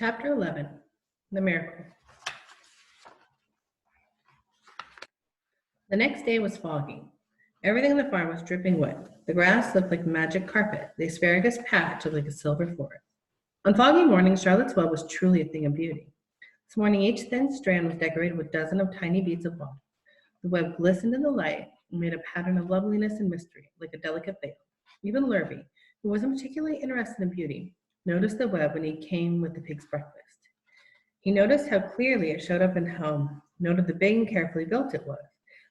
Chapter 11, The Miracle. The next day was foggy. Everything on the farm was dripping wet. The grass looked like magic carpet. The asparagus patch looked like a silver forest. On foggy mornings, Charlotte's Web was truly a thing of beauty. This morning, each thin strand was decorated with dozens of tiny beads of water. The web glistened in the light and made a pattern of loveliness and mystery, like a delicate veil. Even Lurvy, who wasn't particularly interested in beauty, noticed the web when he came with the pig's breakfast. He noticed how clearly it showed up and how noted the big and carefully built it was.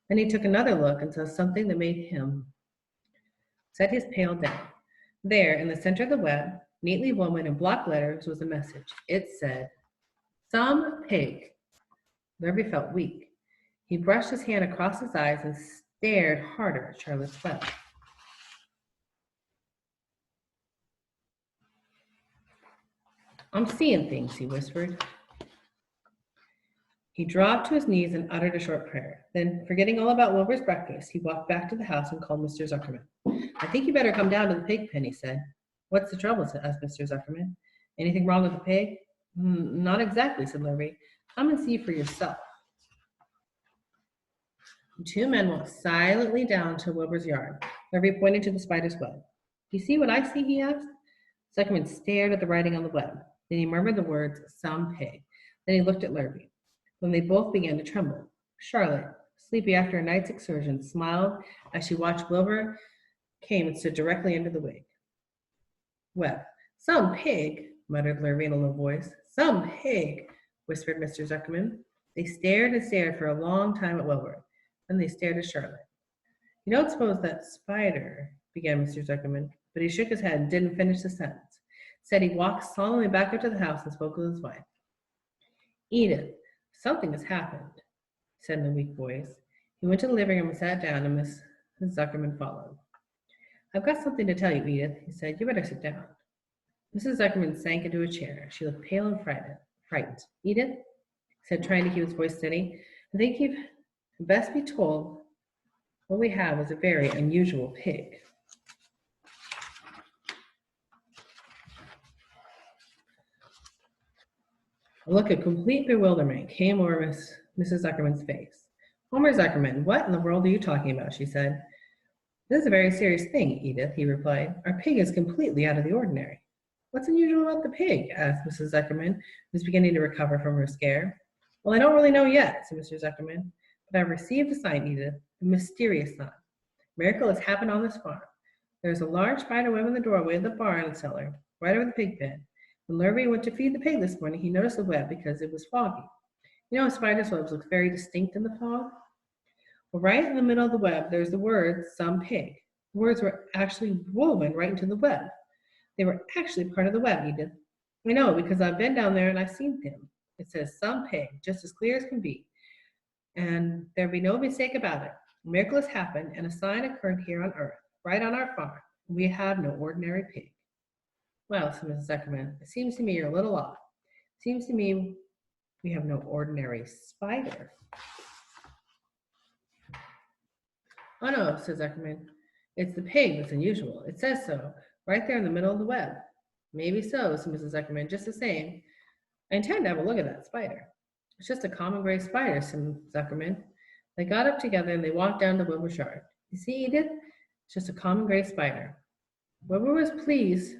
Then he took another look and saw something that made him set his pail down. There, in the center of the web, neatly woven in block letters, was a message. It said, "Some pig." Lurvy felt weak. He brushed his hand across his eyes and stared harder at Charlotte's Web. "I'm seeing things," he whispered. He dropped to his knees and uttered a short prayer. Then, forgetting all about Wilbur's breakfast, he walked back to the house and called Mr. Zuckerman. "I think you better come down to the pig pen," he said. "What's the trouble?" asked Mr. Zuckerman. "Anything wrong with the pig?" "Not exactly," said Lurvy. "Come and see for yourself." The two men walked silently down to Wilbur's yard. Lurvy pointed to the spider's web. "You see what I see?" he asked. Zuckerman stared at the writing on the web. Then he murmured the words, "Some pig." Then he looked at Lurvy. Then they both began to tremble. Charlotte, sleepy after a night's excursion, smiled as she watched Wilbur came and stood directly under the wig. "Well, some pig," muttered Lurvy in a low voice. "Some pig," whispered Mr. Zuckerman. They stared and stared for a long time at Wilbur. Then they stared at Charlotte. "You don't suppose that spider," began Mr. Zuckerman, but he shook his head and didn't finish the sentence. Instead, he walked solemnly back up to the house and spoke with his wife. "Edith, something has happened," he said in a weak voice. He went to the living room and sat down, and Mrs. Zuckerman followed. "I've got something to tell you, Edith," he said. "You better sit down." Mrs. Zuckerman sank into a chair. She looked pale and frightened. "Edith," he said, trying to keep his voice steady, "I think you'd best be told what we have is a very unusual pig." A look of complete bewilderment came over Mrs. Zuckerman's face. "Homer Zuckerman, what in the world are you talking about?" she said. "This is a very serious thing, Edith," he replied. "Our pig is completely out of the ordinary." "What's unusual about the pig?" asked Mrs. Zuckerman, who was beginning to recover from her scare. "Well, I don't really know yet," said Mr. Zuckerman, "but I've received a sign, Edith, a mysterious sign. A miracle has happened on this farm. There's a large spider web in the doorway of the barn and cellar, right over the pig pen. When Lurvy went to feed the pig this morning, he noticed the web because it was foggy. You know, a spider's webs look very distinct in the fog? Well, right in the middle of the web, there's the word, "some pig." The words were actually woven right into the web. They were actually part of the web, Edith. I know, because I've been down there and I've seen them. It says "some pig," just as clear as can be. And there'll be no mistake about it. A miracle has happened, and a sign occurred here on earth, right on our farm. We have no ordinary pig. "Well," said Mrs. Zuckerman, "it seems to me you're a little off. It seems to me we have no ordinary spider." "Oh no," said Zuckerman. "It's the pig that's unusual. It says so, right there in the middle of the web." "Maybe so," said Mrs. Zuckerman. "Just the same, I intend to have a look at that spider." "It's just a common gray spider," said Zuckerman. They got up together and they walked down to Wilbur's yard. "You see, Edith, it's just a common gray spider." Wilbur was pleased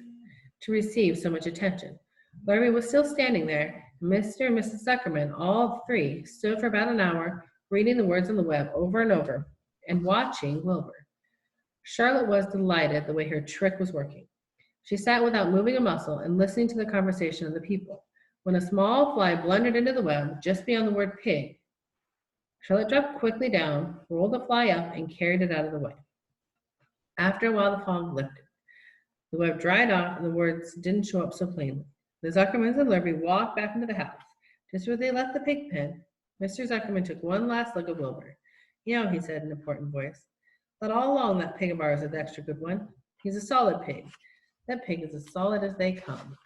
to receive so much attention. Lurvy was still standing there. Mr. and Mrs. Zuckerman, all three, stood for about an hour, reading the words on the web over and over, and watching Wilbur. Charlotte was delighted the way her trick was working. She sat without moving a muscle and listening to the conversation of the people. When a small fly blundered into the web just beyond the word "pig," Charlotte dropped quickly down, rolled the fly up, and carried it out of the way. After a while, the fog lifted. The web dried off, and the words didn't show up so plainly. The Zuckermans and Lurvy walked back into the house. Just where they left the pig pen, Mr. Zuckerman took one last look at Wilbur. "You know," he said in an important voice, "that all along that pig of ours is an extra good one. He's a solid pig. That pig is as solid as they come."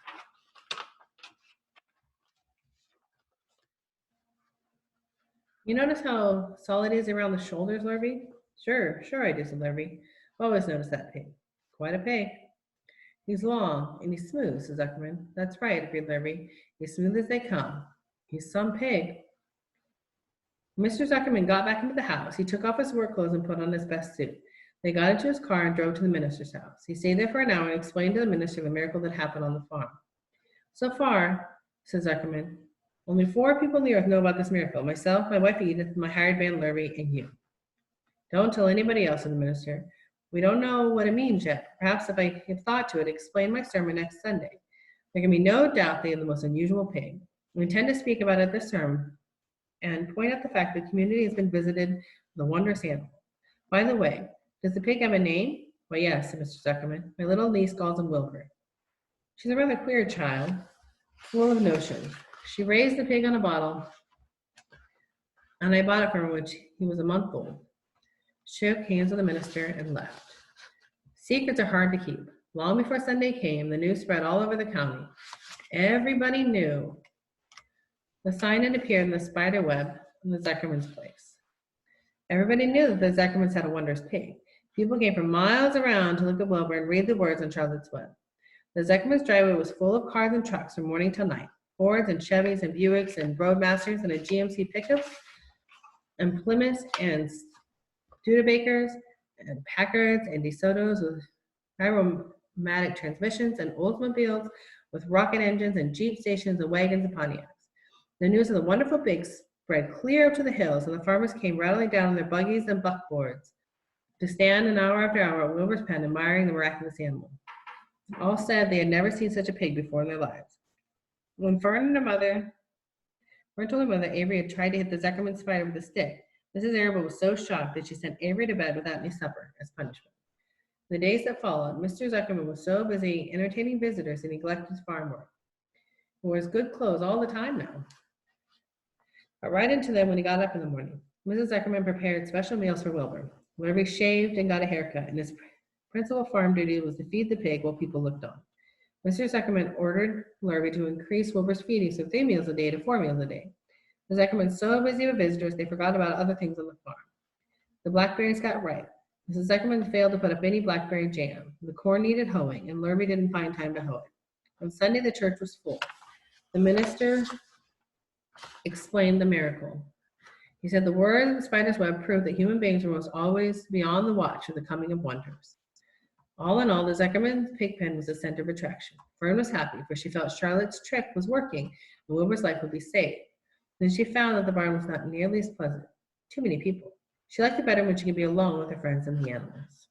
"You notice how solid he is around the shoulders, Lurvy?" Sure I do," said Lurvy. "I've always noticed that pig. Quite a pig." He's long and he's smooth, said Zuckerman. That's right, agreed Lurvy. He's smooth as they come. He's some pig. Mr. Zuckerman got back into the house. He took off his work clothes and put on his best suit. They got into his car and drove to the minister's house. He stayed there for an hour and explained to the minister the miracle that happened on the farm. So far, said Zuckerman, only 4 people on the earth know about this miracle. Myself, my wife Edith, my hired man Lurvy, and you. Don't tell anybody else, said the minister. We don't know what it means yet. Perhaps if I give thought to it, explain my sermon next Sunday. There can be no doubt they are the most unusual pig. We intend to speak about it this term and point out the fact that the community has been visited with a wondrous animal. By the way, does the pig have a name? Why, yes, said Mr. Zuckerman. My little niece calls him Wilbur. She's a rather queer child, full of notions. She raised the pig on a bottle, and I bought it for him when he was a month old. Shook hands with the minister and left. Secrets are hard to keep. Long before Sunday came, the news spread all over the county. Everybody knew. The sign had appeared in the spider web in the Zuckerman's place. Everybody knew that the Zuckermans had a wondrous pig. People came from miles around to look at Wilbur and read the words on Charlotte's web. The Zuckerman's driveway was full of cars and trucks from morning till night. Fords and Chevys and Buicks and Roadmasters and a GMC pickup and Plymouths and Studebakers and Packards and DeSotos with aromatic transmissions and Oldsmobiles with rocket engines and Jeep stations and wagons and Pontiacs. The news of the wonderful pig spread clear up to the hills, and the farmers came rattling down on their buggies and buckboards to stand an hour after hour at Wilbur's pen admiring the miraculous animal. All said they had never seen such a pig before in their lives. When Fern told her mother Avery had tried to hit the Zuckerman spider with a stick, Mrs. Arable was so shocked that she sent Avery to bed without any supper as punishment. The days that followed, Mr. Zuckerman was so busy entertaining visitors that he neglected his farm work. He wore his good clothes all the time now. But right into them when he got up in the morning. Mrs. Zuckerman prepared special meals for Wilbur. Wilbur shaved and got a haircut, and his principal farm duty was to feed the pig while people looked on. Mr. Zuckerman ordered Lurvy to increase Wilbur's feedings from 3 meals a day to 4 meals a day. The Zuckermans so busy with visitors, they forgot about other things on the farm. The blackberries got ripe. Mrs. Zuckerman failed to put up any blackberry jam. The corn needed hoeing, and Lurvy didn't find time to hoe it. On Sunday, the church was full. The minister explained the miracle. He said the word of the spider's web proved that human beings were most always beyond the watch of the coming of wonders. All in all, the Zuckerman pig pen was the center of attraction. Fern was happy, for she felt Charlotte's trick was working, and Wilbur's life would be saved. Then she found that the barn was not nearly as pleasant. Too many people. She liked it better when she could be alone with her friends and the animals.